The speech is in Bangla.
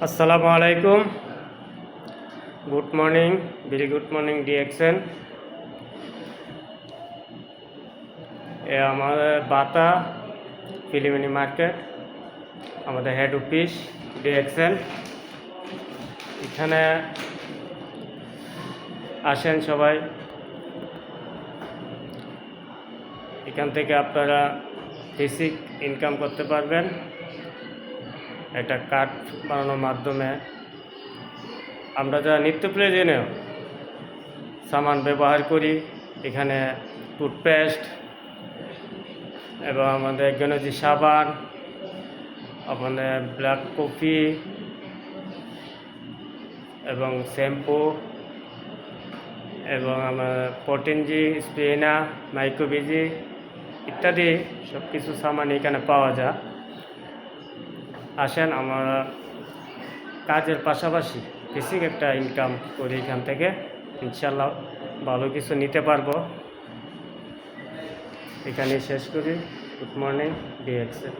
আসসালামু আলাইকুম, good morning, very good morning DXN. এ আমাদের বাতা ফিলিমিনি মার্কেট, আমাদের হেড অফিস ডিএক্সএন। এখানে আসেন সবাই, এখান থেকে আপনারা বেসিক ইনকাম করতে পারবেন। এটা কাঠ বানানোর মাধ্যমে আমরা যারা নিত্য প্রয়োজনীয় সামান ব্যবহার করি, এখানে টুথপেস্ট এবং আমাদের গেনজি সাবান, আমাদের ব্ল্যাক কফি এবং শ্যাম্পু এবং আমার পটেনজি, স্পেনা, মাইক্রোবিজি ইত্যাদি সব কিছু সামান এখানে পাওয়া যায়। আসেন, আমরা কাজের পাশাপাশি বেসিক একটা ইনকাম করি এখান থেকে, ইনশাল্লাহ ভালো কিছু নিতে পারবো। এখানে শেষ করি। Good morning DXN.